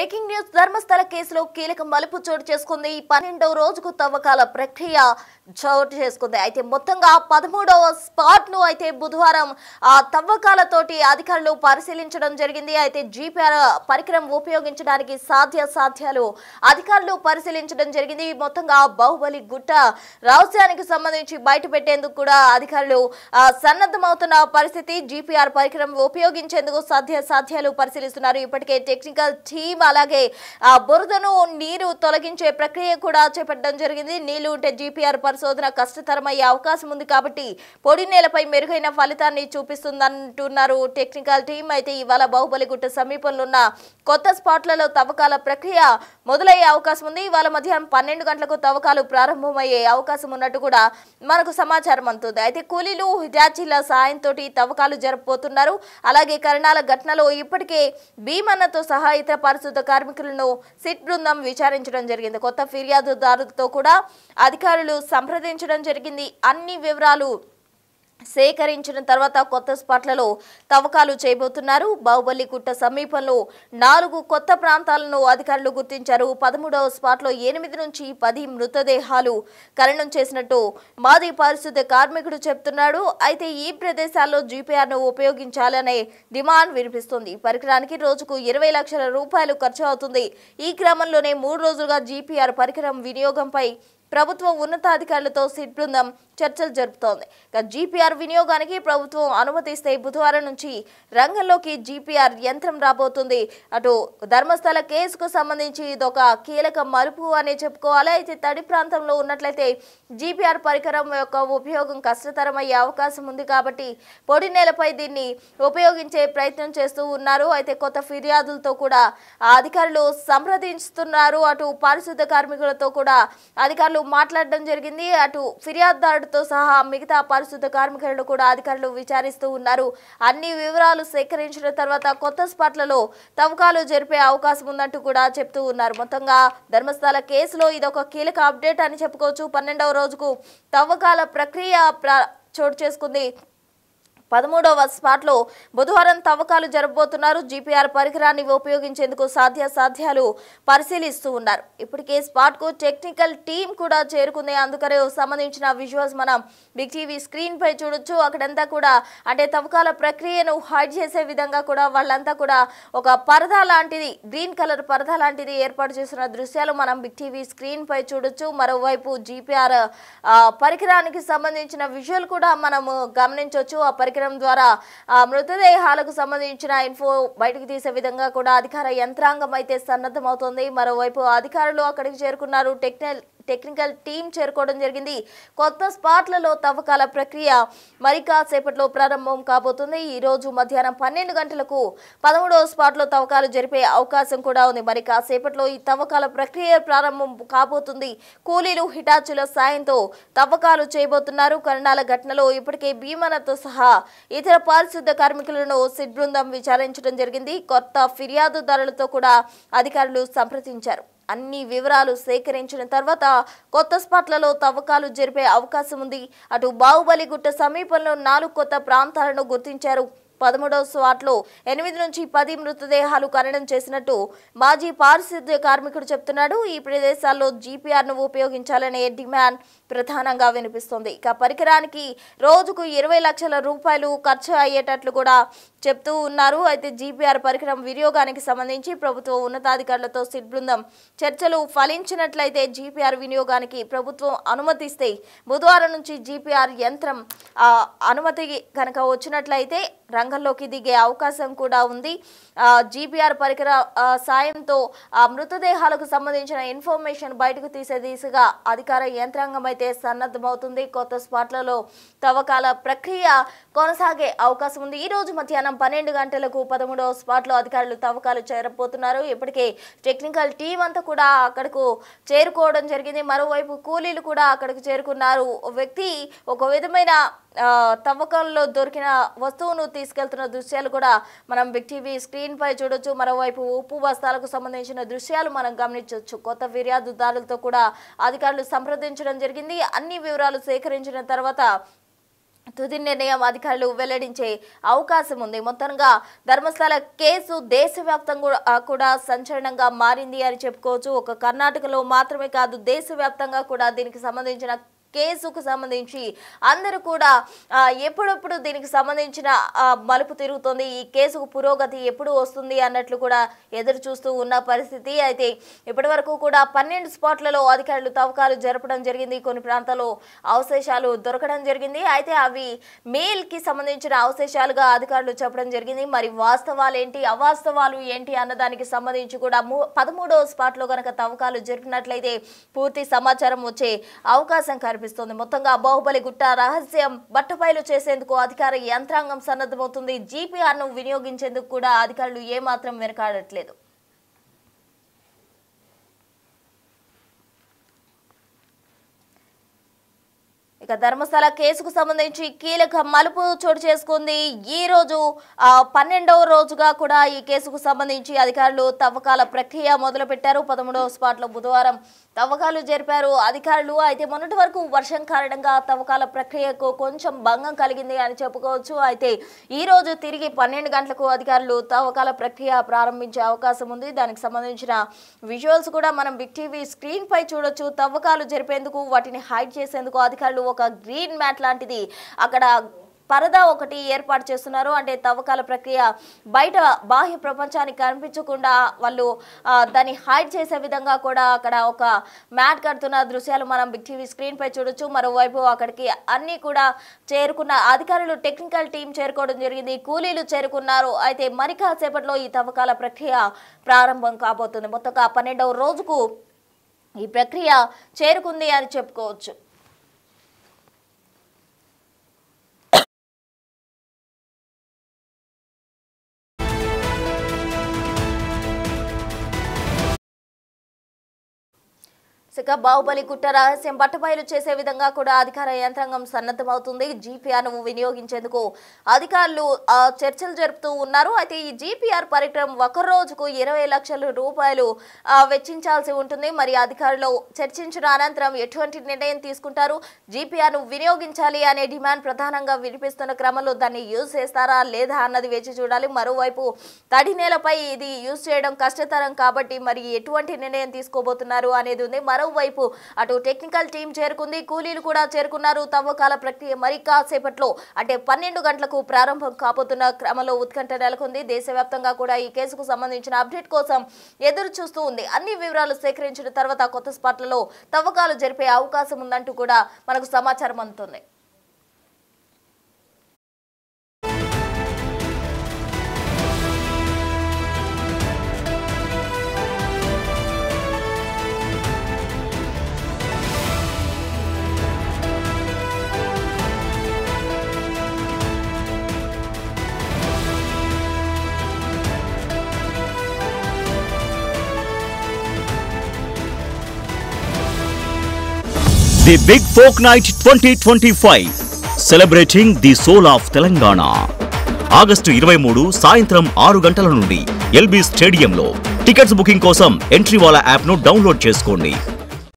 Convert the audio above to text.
Breaking news Dharmasthala కేసులో కీలక మలుపు చోటు చేసుకుంది. 12వ రోజుకు తవ్వకాల ప్రక్రియ చోటు చేసుకుంది. అయితే మొత్తంగా 13వ స్పాట్ ను అయితే బుధవారం ఆ తవ్వకాలతోటి అధికారులు పరిశీలించడం జరిగింది. అయితే జీపీఆర్ పరికరం ఉపయోగించడానికి సాధ్యాలు అధికారులు పరిశీలించడం జరిగింది. మొత్తంగా బాహుబలి గుట్ట రహస్యానికి సంబంధించి బయట పెట్టేందుకు కూడా అధికారులు సన్నద్ధమవుతున్న పరిస్థితి. జీపీఆర్ పరికరం ఉపయోగించేందుకు సాధ్యాలు పరిశీలిస్తున్నారు. ఇప్పటికే టెక్నికల్ టీమ్ అలాగే బురదను నీరు తొలగించే ప్రక్రియ కూడా చేపట్టడం జరిగింది. నీళ్లు ఉంటే జీపీఆర్ పరిశోధన కష్టతరమయ్యే అవకాశం ఉంది కాబట్టి పొడి నేలపై మెరుగైన ఫలితాన్ని చూపిస్తుందంటున్నారు టెక్నికల్ టీమ్. అయితే ఇవాళ బాహుబలి గుట్ట సమీపంలో ఉన్న కొత్త స్పాట్లలో తవ్వకాల ప్రక్రియ మొదలయ్యే అవకాశం ఉంది. ఇవాళ మధ్యాహ్నం 12 గంటలకు తవ్వకాలు ప్రారంభమయ్యే అవకాశం ఉన్నట్టు కూడా మనకు సమాచారం అందుతుంది. అయితే కూలీలు హిటాచీల సాయంతో తవ్వకాలు జరపబోతున్నారు. అలాగే కరణాల ఘటనలో ఇప్పటికే భీమన్నతో సహా ఇతర పరిశుద్ధ కార్మికులను సిట్ బృందం విచారించడం జరిగింది. కొత్త ఫిర్యాదుదారులతో కూడా అధికారులు సంప్రదించడం జరిగింది. అన్ని వివరాలు సేకరించిన తర్వాత కొత్త స్పాట్లలో తవ్వకాలు చేయబోతున్నారు. బాహుబలి గుట్ట సమీపంలో 4 కొత్త ప్రాంతాలను అధికారులు గుర్తించారు. 13వ స్పాట్లో 8 నుంచి 10 మృతదేహాలు ఖననం చేసినట్టు మాజీ పారిశుద్ధ కార్మికుడు చెప్తున్నాడు. అయితే ఈ ప్రదేశాల్లో జీపీఆర్ ను ఉపయోగించాలనే డిమాండ్ వినిపిస్తుంది. పరికరానికి రోజుకు 20 లక్షల రూపాయలు ఖర్చు అవుతుంది. ఈ క్రమంలోనే 3 రోజులుగా జీపీఆర్ పరికరం వినియోగంపై ప్రభుత్వం ఉన్నతాధికారులతో సిట్ బృందం చర్చలు జరుపుతోంది. జీపీఆర్ వినియోగానికి ప్రభుత్వం అనుమతిస్తే బుధవారం నుంచి రంగంలోకి జీపీఆర్ యంత్రం రాబోతుంది. అటు ధర్మస్థల కేసుకు సంబంధించి ఇదొక కీలక మలుపు అనే చెప్పుకోవాలి. అయితే తడి ప్రాంతంలో ఉన్నట్లయితే జీపీఆర్ పరికరం యొక్క ఉపయోగం కష్టతరమయ్యే అవకాశం ఉంది కాబట్టి పొడి నేలపై దీన్ని ఉపయోగించే ప్రయత్నం చేస్తూ ఉన్నారు. అయితే కొత్త ఫిర్యాదులతో కూడా అధికారులు సంప్రదిస్తున్నారు. అటు పారిశుద్ధ కార్మికులతో కూడా అధికారులు మాట్లాడడం జరిగింది. అటు ఫిర్యాదుదారుడితో సహా మిగతా పరిశుద్ధ కార్మికులను కూడా అధికారులు విచారిస్తూ ఉన్నారు. అన్ని వివరాలు సేకరించిన తర్వాత కొత్త స్పాట్లలో తవ్వకాలు జరిపే అవకాశం ఉందంటూ కూడా చెప్తూ ఉన్నారు. మొత్తంగా ధర్మస్థల కేసులో ఇదొక కీలక అప్డేట్ అని చెప్పుకోవచ్చు. 12వ రోజుకు తవ్వకాల ప్రక్రియ చోటు చేసుకుంది. 13వ స్పాట్లో బుధవారం తవ్వకాలు జరపబోతున్నారు. జీపీఆర్ పరికరాన్ని ఉపయోగించేందుకు సాధ్యాలు పరిశీలిస్తూ ఉన్నారు. ఇప్పటికే స్పాట్ కు టెక్నికల్ టీం కూడా చేరుకుంది. అందుకనే సంబంధించిన విజువల్స్ మనం బిగ్ టీవీ స్క్రీన్ పై చూడొచ్చు. అక్కడంతా కూడా అంటే తవ్వకాల ప్రక్రియను హైడ్ చేసే విధంగా కూడా వాళ్ళంతా కూడా ఒక పరదా లాంటిది గ్రీన్ కలర్ పరదా లాంటిది ఏర్పాటు చేసిన దృశ్యాలు మనం బిగ్ టీవీ స్క్రీన్ పై చూడొచ్చు. మరోవైపు జీపీఆర్ పరికరానికి సంబంధించిన విజువల్ కూడా మనము గమనించవచ్చు. ఆ పరికరం ద్వారా మృతదేహాలకు సంబంధించిన ఇన్ఫో బయటకు తీసే విధంగా కూడా అధికార యంత్రాంగం అయితే సన్నద్ధమవుతోంది. మరోవైపు అధికారులు అక్కడికి చేరుకున్నారు. టెక్నికల్ టీం చేరుకోవడం జరిగింది. కొత్త స్పాట్లలో తవ్వకాల ప్రక్రియ మరి కాసేపట్లో ప్రారంభం కాబోతుంది. ఈ రోజు మధ్యాహ్నం 12 గంటలకు 13వ స్పాట్లో తవ్వకాలు జరిపే అవకాశం కూడా ఉంది. మరి కాసేపట్లో ఈ తవ్వకాల ప్రక్రియ ప్రారంభం కాబోతుంది. కూలీలు హిటాచుల సాయంతో తవ్వకాలు చేయబోతున్నారు. కరణాల ఘటనలో ఇప్పటికే భీమన్నతో సహా ఇతర పారిశుద్ధ కార్మికులను సిట్ బృందం విచారించడం జరిగింది. కొత్త ఫిర్యాదుదారులతో కూడా అధికారులు సంప్రదించారు. అన్ని వివరాలు సేకరించిన తర్వాత కొత్త స్పాట్లలో తవ్వకాలు జరిపే అవకాశం ఉంది. అటు బాహుబలి గుట్ట సమీపంలో 4 కొత్త ప్రాంతాలను గుర్తించారు. 13వ స్పాట్లో 8 నుంచి 10 మృతదేహాలు ఖననం చేసినట్టు మాజీ పారిశుద్ధ్య కార్మికుడు చెప్తున్నాడు. ఈ ప్రదేశాల్లో జీపీఆర్ ను ఉపయోగించాలనే డిమాండ్ ప్రధానంగా వినిపిస్తుంది. ఇక పరికరానికి రోజుకు 20 లక్షల రూపాయలు ఖర్చు అయ్యేటట్లు కూడా చెప్తూ ఉన్నారు. అయితే జీపీఆర్ పరికరం వినియోగానికి సంబంధించి ప్రభుత్వం ఉన్నతాధికారులతో సిట్ బృందం చర్చలు ఫలించినట్లయితే జీపీఆర్ వినియోగానికి ప్రభుత్వం అనుమతిస్తే బుధవారం నుంచి జీపీఆర్ యంత్రం అనుమతి కనుక వచ్చినట్లయితే రంగంలోకి దిగే అవకాశం కూడా ఉంది. జీపీఆర్ పరికర సాయంతో మృతదేహాలకు సంబంధించిన ఇన్ఫర్మేషన్ బయటకు తీసే దిశగా అధికార యంత్రాంగం అయితే సన్నద్ధమవుతుంది. కొత్త స్పాట్లలో తవ్వకాల ప్రక్రియ కొనసాగే అవకాశం ఉంది. ఈ రోజు మధ్యాహ్నం 12 గంటలకు 13వ స్పాట్లో అధికారులు తవ్వకాలు చేరబోతున్నారు. ఇప్పటికే టెక్నికల్ టీం అంతా కూడా అక్కడకు చేరుకోవడం జరిగింది. మరోవైపు కూలీలు కూడా అక్కడికి చేరుకున్నారు. వ్యక్తి ఒక విధమైన తవ్వకంలో దొరికిన వస్తువును తీసుకెళ్తున్న దృశ్యాలు కూడా మనం బిగ్ టీవీ స్క్రీన్ పై చూడొచ్చు. మరోవైపు ఉప్పు బస్తాలకు సంబంధించిన దృశ్యాలు మనం గమనించవచ్చు. కొత్త ఫిర్యాదుదారులతో కూడా అధికారులు సంప్రదించడం జరిగింది. అన్ని వివరాలు సేకరించిన తర్వాత తుది నిర్ణయం అధికారులు వెల్లడించే అవకాశం ఉంది. మొత్తంగా ధర్మస్థల కేసు దేశవ్యాప్తంగా కూడా సంచలనంగా మారింది అని చెప్పుకోవచ్చు. ఒక కర్ణాటకలో మాత్రమే కాదు, దేశవ్యాప్తంగా కూడా దీనికి సంబంధించిన కేసుకు సంబంధించి అందరూ కూడా ఎప్పుడప్పుడు దీనికి సంబంధించిన మలుపు తిరుగుతుంది. ఈ కేసుకు పురోగతి ఎప్పుడు వస్తుంది అన్నట్లు కూడా ఎదురు చూస్తూ ఉన్న పరిస్థితి. అయితే ఇప్పటి వరకు కూడా 12 స్పాట్లలో అధికారులు తవ్వకాలు జరపడం జరిగింది. కొన్ని ప్రాంతాల్లో అవశేషాలు దొరకడం జరిగింది. అయితే అవి మేల్కి సంబంధించిన అవశేషాలుగా అధికారులు చెప్పడం జరిగింది. మరి వాస్తవాలు ఏంటి, అవాస్తవాలు ఏంటి అన్నదానికి సంబంధించి కూడా 13వ స్పాట్లో కనుక తవ్వకాలు జరిపినట్లయితే పూర్తి సమాచారం వచ్చే అవకాశం కనిపిస్తుంది. మొత్తంగా బాహుబలి గుట్ట రహస్యం బట్టబయలు చేసేందుకు అధికార యంత్రాంగం సన్నద్ధమవుతుంది. జీపీఆర్ ను వినియోగించేందుకు కూడా అధికారులు ఏమాత్రం వెనకాడట్లేదు. ఇక ధర్మస్థల కేసుకు సంబంధించి కీలక మలుపు చోటు చేసుకుంది. ఈ రోజు 12వ రోజుగా కూడా ఈ కేసుకు సంబంధించి అధికారులు తవ్వకాల ప్రక్రియ మొదలుపెట్టారు. 13వ స్పాట్లో బుధవారం తవ్వకాలు జరిపారు అధికారులు. అయితే మొన్నటి వరకు వర్షం కారణంగా తవ్వకాల ప్రక్రియకు కొంచెం భంగం కలిగింది అని చెప్పుకోవచ్చు. అయితే ఈ రోజు తిరిగి 12 గంటలకు అధికారులు తవ్వకాల ప్రక్రియ ప్రారంభించే అవకాశం ఉంది. దానికి సంబంధించిన విజువల్స్ కూడా మనం బిగ్ టీవీ స్క్రీన్ పై చూడొచ్చు. తవ్వకాలు జరిపేందుకు వాటిని హైడ్ చేసేందుకు అధికారులు ఒక గ్రీన్ మ్యాట్ లాంటిది అక్కడ పరదా ఒకటి ఏర్పాటు చేస్తున్నారు. అంటే తవ్వకాల ప్రక్రియ బయట బాహ్య ప్రపంచానికి కనిపించకుండా వాళ్ళు దాన్ని హైడ్ చేసే విధంగా కూడా అక్కడ ఒక మ్యాట్ కడుతున్న దృశ్యాలు మనం బిగ్ టీవీ స్క్రీన్ పై చూడొచ్చు. మరోవైపు అక్కడికి అన్ని కూడా చేరుకున్న అధికారులు, టెక్నికల్ టీం చేరుకోవడం జరిగింది, కూలీలు చేరుకున్నారు. అయితే మరి కాసేపట్లో ఈ తవ్వకాల ప్రక్రియ ప్రారంభం కాబోతుంది. మొత్తంగా 12వ రోజుకు ఈ ప్రక్రియ చేరుకుంది అని చెప్పుకోవచ్చు. బాహుబలి గుట్ట రహస్యం బట్టబయలు చేసే విధంగా కూడా అధికార యంత్రాంగం సన్నద్ధమవుతుంది. జీపీఆర్ ను వినియోగించేందుకు అధికారులు చర్చలు జరుపుతూ ఉన్నారు. అయితే ఈ జీపీఆర్ పరికరం ఒక రోజుకు 20 లక్షల రూపాయలు వెచ్చించాల్సి ఉంటుంది. మరి అధికారులు చర్చించిన అనంతరం ఎటువంటి నిర్ణయం తీసుకుంటారు, జీపీఆర్ ను వినియోగించాలి అనే డిమాండ్ ప్రధానంగా వినిపిస్తున్న క్రమంలో దాన్ని యూజ్ చేస్తారా లేదా అన్నది వేచి చూడాలి. మరోవైపు తడి నేలపై ఇది యూజ్ చేయడం కష్టతరం కాబట్టి మరి ఎటువంటి నిర్ణయం తీసుకోబోతున్నారు అనేది ఉంది. మరోవైపు అటు టెక్నికల్ టీం చేరుకుంది, కూలీలు కూడా చేరుకున్నారు. తవ్వకాల ప్రక్రియ మరి కాసేపట్లో అంటే 12 గంటలకు ప్రారంభం కాబోతున్న క్రమంలో ఉత్కంఠ నెలకొంది. దేశవ్యాప్తంగా కూడా ఈ కేసుకు సంబంధించిన అప్డేట్ కోసం ఎదురు చూస్తూ ఉంది. అన్ని వివరాలు సేకరించిన తర్వాత కొత్త స్పాట్లలో తవ్వకాలు జరిపే అవకాశం ఉందంటూ కూడా మనకు సమాచారం అందుతుంది. The Big Folk Night 2025, celebrating the soul of Telangana. August 23 సాయంత్రం 6 గంటల నుండి ఎల్బీ స్టేడియంలో. టికెట్స్ బుకింగ్ కోసం ఎంట్రీవాలా యాప్ను డౌన్లోడ్ చేసుకోండి.